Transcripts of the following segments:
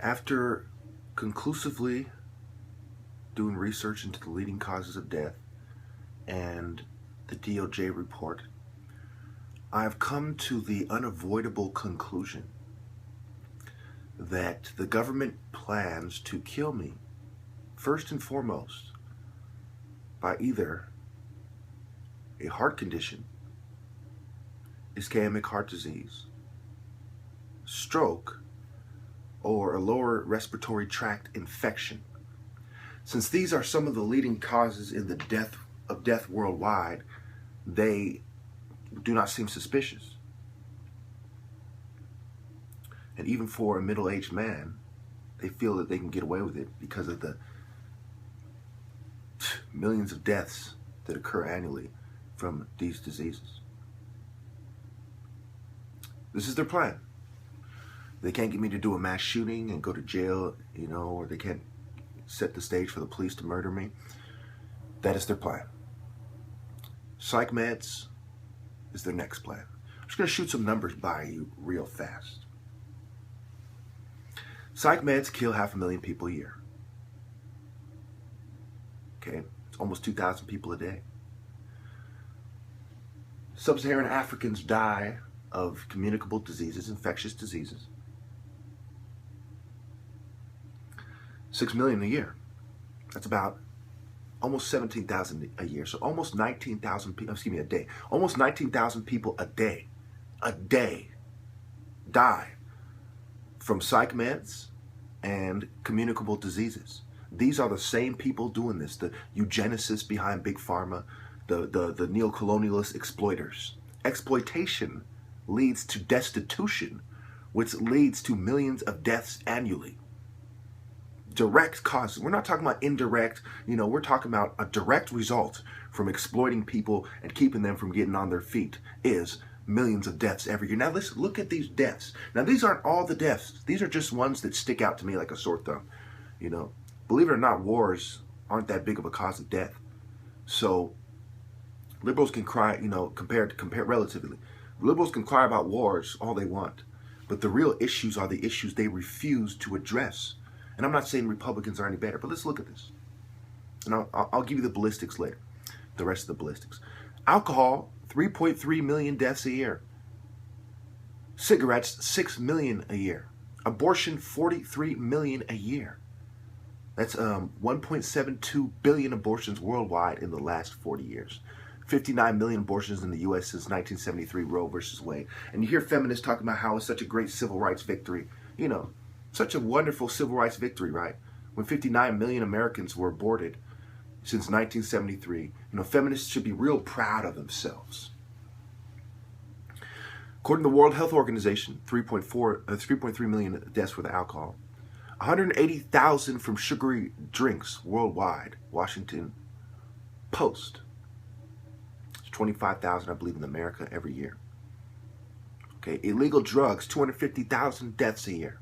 After conclusively doing research into the leading causes of death and the DOJ report, I've come to the unavoidable conclusion that the government plans to kill me, first and foremost, by either a heart condition, ischemic heart disease, stroke, or a lower respiratory tract infection. Since these are some of the leading causes in the death worldwide, they do not seem suspicious. And even for a middle-aged man, they feel that they can get away with it because of the millions of deaths that occur annually from these diseases. This is their plan. They can't get me to do a mass shooting and go to jail, or they can't set the stage for the police to murder me. That is their plan. Psych meds is their next plan. I'm just going to shoot some numbers by you real fast. Psych meds kill 500,000 people a year. Okay, it's almost 2,000 people a day. Sub-Saharan Africans die of communicable diseases, infectious diseases. 6 million a year. That's about almost 17,000 a year. So almost 19,000 people, a day. Almost 19,000 people a day die from psych meds and communicable diseases. These are the same people doing this, the eugenicists behind Big Pharma, the neo-colonialist exploiters. Exploitation leads to destitution, which leads to millions of deaths annually. Direct causes. We're not talking about indirect, we're talking about a direct result from exploiting people and keeping them from getting on their feet is millions of deaths every year. Now listen, look at these deaths. Now these aren't all the deaths. These are just ones that stick out to me like a sore thumb. Believe it or not, wars aren't that big of a cause of death. So liberals can cry, compare relatively. Liberals can cry about wars all they want, but the real issues are the issues they refuse to address. And I'm not saying Republicans are any better, but let's look at this. And I'll give you the ballistics later, the rest of the ballistics. Alcohol, 3.3 million deaths a year. Cigarettes, 6 million a year. Abortion, 43 million a year. That's 1.72 billion abortions worldwide in the last 40 years. 59 million abortions in the U.S. since 1973, Roe versus Wade. And you hear feminists talking about how it's such a great civil rights victory. Such a wonderful civil rights victory, right? When 59 million Americans were aborted since 1973. Feminists should be real proud of themselves. According to the World Health Organization, 3.3 million deaths with alcohol. 180,000 from sugary drinks worldwide. Washington Post. It's 25,000, I believe, in America every year. Okay, illegal drugs, 250,000 deaths a year.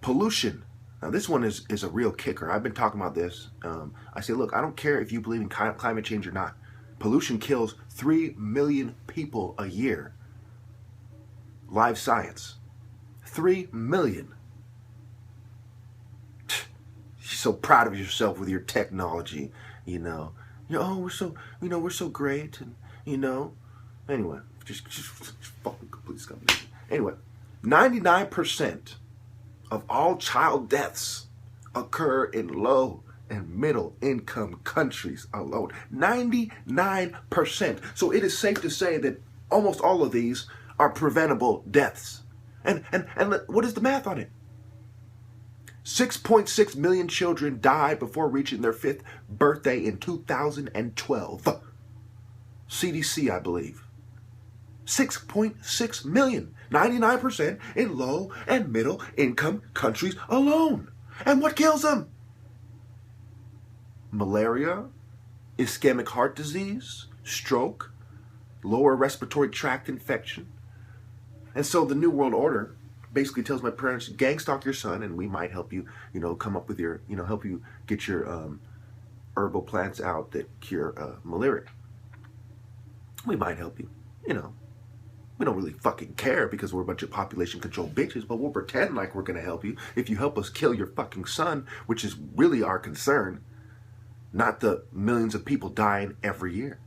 Pollution. Now this one is a real kicker. I've been talking about this. I say, look, I don't care if you believe in climate change or not. Pollution kills 3 million people a year. Live science. 3 million. You're so proud of yourself with your technology, oh, we're so great, and anyway, just fucking complete scum. Anyway, 99% of all child deaths occur in low and middle income countries alone. 99%. So it is safe to say that almost all of these are preventable deaths. And what is the math on it? 6.6 million children died before reaching their 5th birthday in 2012. CDC, I believe. 6.6 million. 99% in low and middle income countries alone. And what kills them? Malaria, ischemic heart disease, stroke, lower respiratory tract infection. And so the New World Order basically tells my parents, gang stalk your son and we might help you, come up with your, help you get your herbal plants out that cure malaria. We might help you, We don't really fucking care because we're a bunch of population control bitches, but we'll pretend like we're going to help you if you help us kill your fucking son, which is really our concern, not the millions of people dying every year.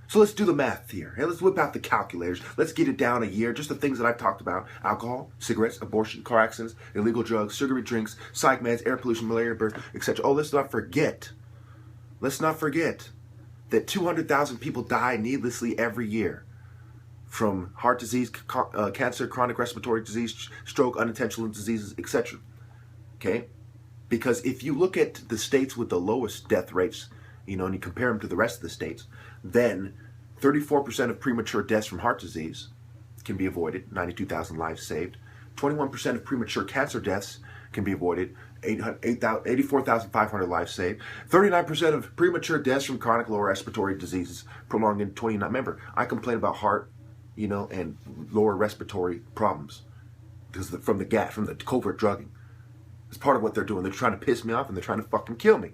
So let's do the math here. Hey, let's whip out the calculators. Let's get it down a year. Just the things that I've talked about: alcohol, cigarettes, abortion, car accidents, illegal drugs, sugary drinks, psych meds, air pollution, malaria, birth, etc. Oh, let's not forget that 200,000 people die needlessly every year from heart disease, cancer, chronic respiratory disease, stroke, unintentional diseases, etc. Okay? Because if you look at the states with the lowest death rates, and you compare them to the rest of the states, then 34% of premature deaths from heart disease can be avoided, 92,000 lives saved. 21% of premature cancer deaths can be avoided, 84,500 lives saved. 39% of premature deaths from chronic lower respiratory diseases prolonged in 29. Remember, I complain about heart, and lower respiratory problems because from the covert drugging. It's part of what they're doing. They're trying to piss me off and they're trying to fucking kill me.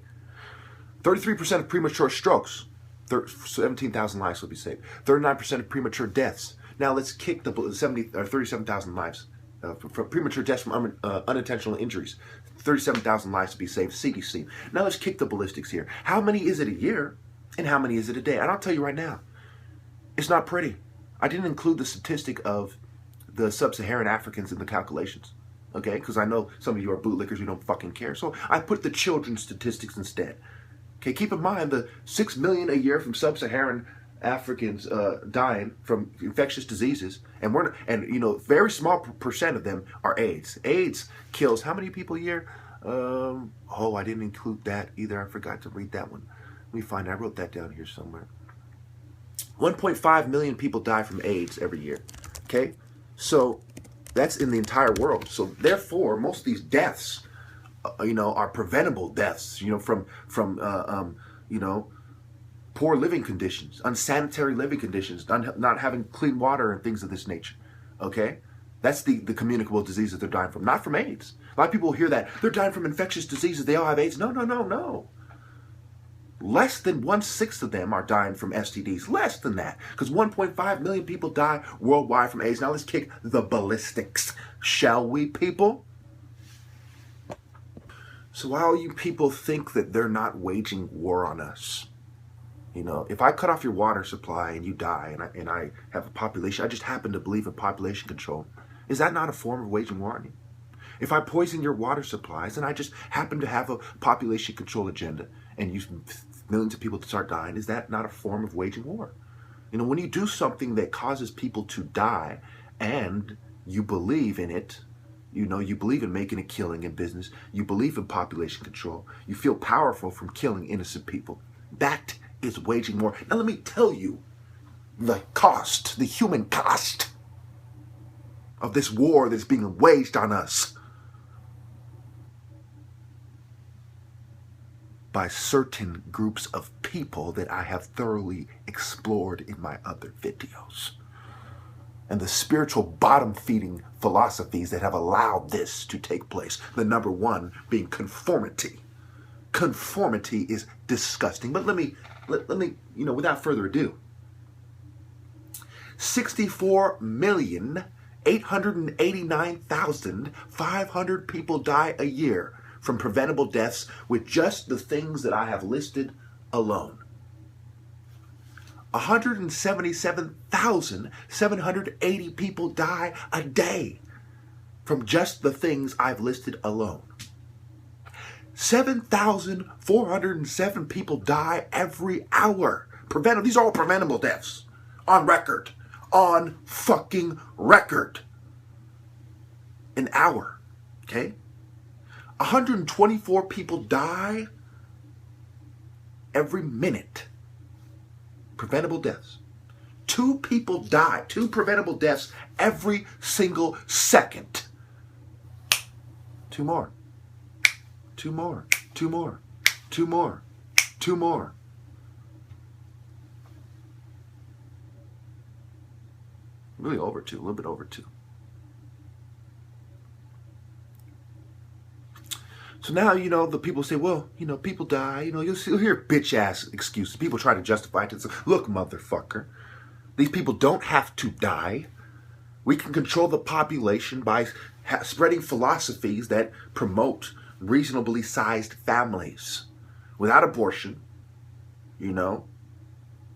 33% of premature strokes, 17,000 lives will be saved. 39% of premature deaths. Now let's kick the 37,000 lives from premature deaths from unintentional injuries. 37,000 lives to be saved. CDC. Now let's kick the ballistics here. How many is it a year, and how many is it a day? And I'll tell you right now, it's not pretty. I didn't include the statistic of the sub-Saharan Africans in the calculations. Okay, because I know some of you are bootlickers who don't fucking care. So I put the children's statistics instead. Okay, keep in mind the 6 million a year from sub-Saharan Africans dying from infectious diseases, and very small percent of them are AIDS. AIDS kills how many people a year? Oh, I didn't include that either. I forgot to read that one. Let me find it. I wrote that down here somewhere. 1.5 million people die from AIDS every year. Okay, so that's in the entire world. So therefore, most of these deaths, are preventable deaths. From poor living conditions, unsanitary living conditions, not having clean water and things of this nature. Okay, that's the communicable disease that they're dying from, not from AIDS. A lot of people hear that they're dying from infectious diseases. They all have AIDS. No. Less than 1/6 of them are dying from STDs. Less than that, because 1.5 million people die worldwide from AIDS. Now let's kick the ballistics, shall we, people? So while you people think that they're not waging war on us, if I cut off your water supply and you die, and I have a population, I just happen to believe in population control, is that not a form of waging war on you? If I poison your water supplies and I just happen to have a population control agenda and millions of people to start dying, is that not a form of waging war? When you do something that causes people to die and you believe in it, you believe in making a killing in business, you believe in population control, you feel powerful from killing innocent people, that is waging war. Now let me tell you the human cost of this war that's being waged on us by certain groups of people that I have thoroughly explored in my other videos. And the spiritual bottom-feeding philosophies that have allowed this to take place. The number one being conformity. Conformity is disgusting. But let me, without further ado, 64,889,500 people die a year from preventable deaths with just the things that I have listed alone. 177,780 people die a day from just the things I've listed alone. 7,407 people die every hour. These are all preventable deaths. On record. On fucking record. An hour. Okay? 124 people die every minute. Preventable deaths. 2 people die. 2 preventable deaths every single second. 2 more. 2 more. 2 more. 2 more. 2 more. Really over 2. A little bit over 2. So now, the people say, well, people die. You'll hear bitch-ass excuses. People try to justify it. Look, motherfucker, these people don't have to die. We can control the population by spreading philosophies that promote reasonably sized families. Without abortion, you know,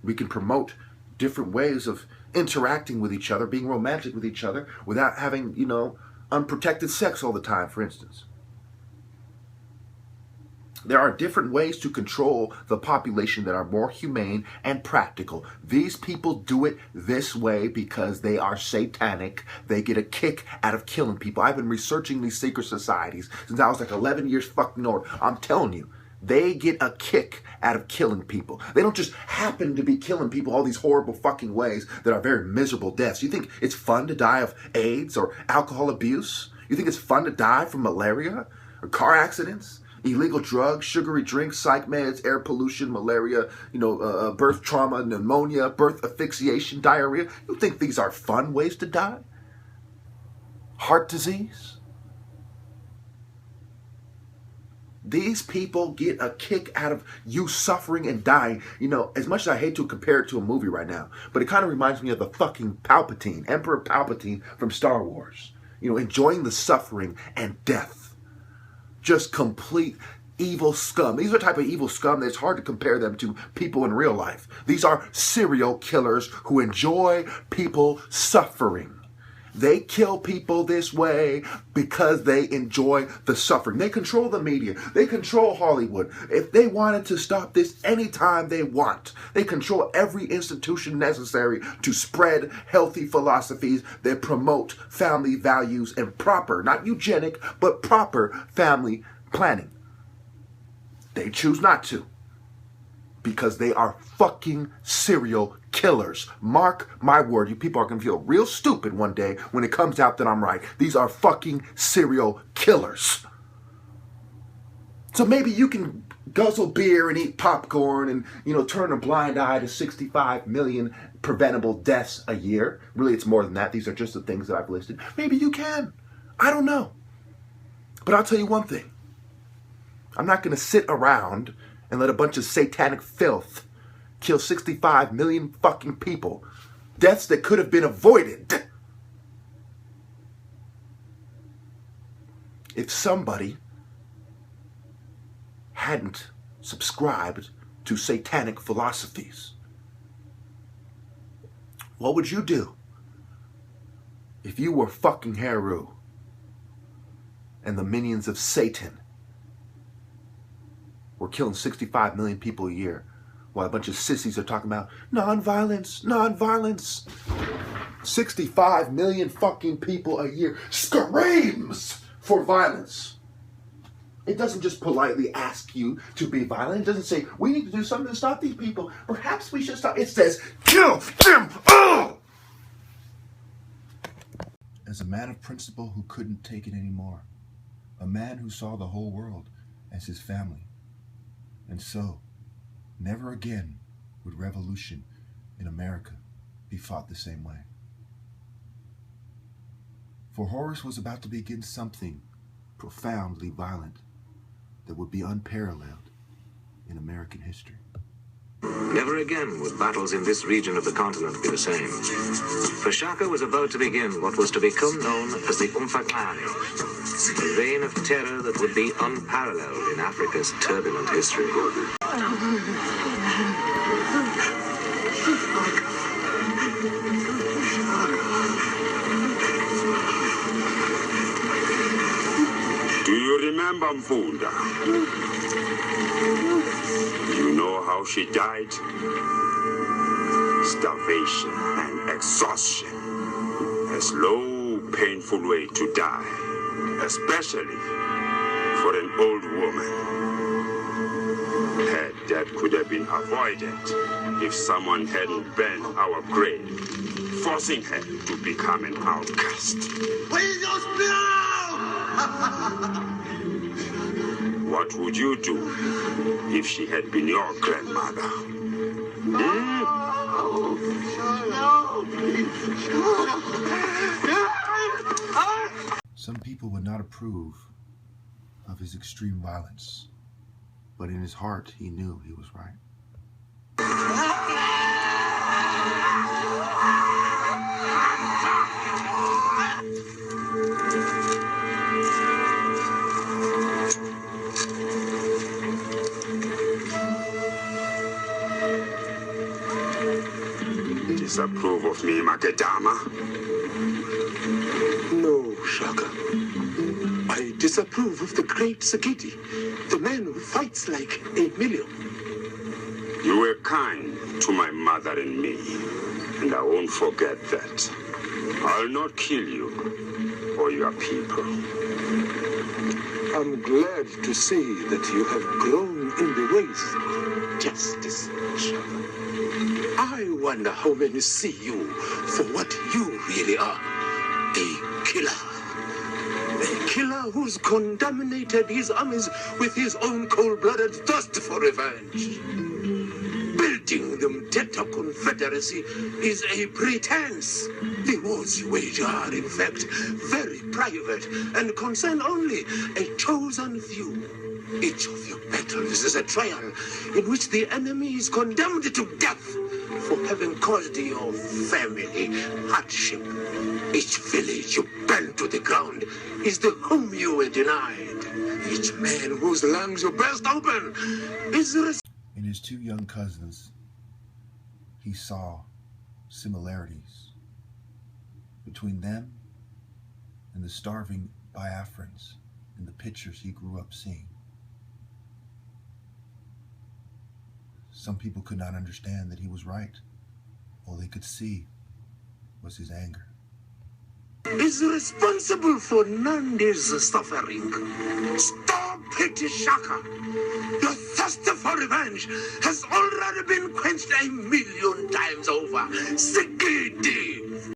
we can promote different ways of interacting with each other, being romantic with each other, without having, you know, unprotected sex all the time, for instance. There are different ways to control the population that are more humane and practical. These people do it this way because they are satanic. They get a kick out of killing people. I've been researching these secret societies since I was like 11 years fucking old. I'm telling you, they get a kick out of killing people. They don't just happen to be killing people all these horrible fucking ways that are very miserable deaths. You think it's fun to die of AIDS or alcohol abuse? You think it's fun to die from malaria or car accidents? Illegal drugs, sugary drinks, psych meds, air pollution, malaria, birth trauma, pneumonia, birth asphyxiation, diarrhea. You think these are fun ways to die? Heart disease? These people get a kick out of you suffering and dying. You know, as much as I hate to compare it to a movie right now, but it kind of reminds me of the fucking Palpatine, Emperor Palpatine from Star Wars. You know, enjoying the suffering and death. Just complete evil scum. These are the type of evil scum that it's hard to compare them to people in real life. These are serial killers who enjoy people suffering. They kill people this way because they enjoy the suffering. They control the media. They control Hollywood. If they wanted to stop this anytime they want, they control every institution necessary to spread healthy philosophies that promote family values and proper, not eugenic, but proper family planning. They choose not to because they are fucking serial killers. Mark my word, you people are going to feel real stupid one day when it comes out that I'm right. These are fucking serial killers. So maybe you can guzzle beer and eat popcorn and, turn a blind eye to 65 million preventable deaths a year. Really, it's more than that. These are just the things that I've listed. Maybe you can. I don't know. But I'll tell you one thing. I'm not going to sit around and let a bunch of satanic filth kill 65 million fucking people. Deaths that could have been avoided. If somebody hadn't subscribed to satanic philosophies. What would you do if you were fucking Heru and the minions of Satan were killing 65 million people a year while a bunch of sissies are talking about nonviolence, nonviolence? 65 million fucking people a year screams for violence. It doesn't just politely ask you to be violent. It doesn't say, we need to do something to stop these people. Perhaps we should stop. It says, kill them all! As a man of principle who couldn't take it anymore. A man who saw the whole world as his family. And so, never again would revolution in America be fought the same way. For Horus was about to begin something profoundly violent that would be unparalleled in American history. Never again would battles in this region of the continent be the same. For Shaka was about to begin what was to become known as the Umfakani, a reign of terror that would be unparalleled in Africa's turbulent history. Do you remember Mfunda? You know how she died? Starvation and exhaustion. A slow, painful way to die, especially for an old woman. Her death could have been avoided if someone hadn't burned our grave, forcing her to become an outcast. Please don't spill! What would you do if she had been your grandmother? Some people would not approve of his extreme violence, but in his heart he knew he was right. Disapprove of me, Makedama? No, Shaka. I disapprove of the great Sagiti, the man who fights like a million. You were kind to my mother and me, and I won't forget that. I'll not kill you or your people. I'm glad to see that you have grown in the ways of justice, Shaka. I wonder how many see you for what you really are. A killer. A killer who's contaminated his armies with his own cold-blooded thirst for revenge. Building the Teta Confederacy is a pretense. The wars you wage are, in fact, very private and concern only a chosen few. Each of your battles is a trial in which the enemy is condemned to death for having caused your family hardship. Each village you burn to the ground is the home you were denied. Each man whose lungs you burst open is In his two young cousins, he saw similarities between them and the starving Biafrans in the pictures he grew up seeing. Some people could not understand that he was right. All they could see was his anger. Is responsible for Nandi's suffering. Stop it, Shaka. Your thirst for revenge has already been quenched 1,000,000 times over. Sigidi!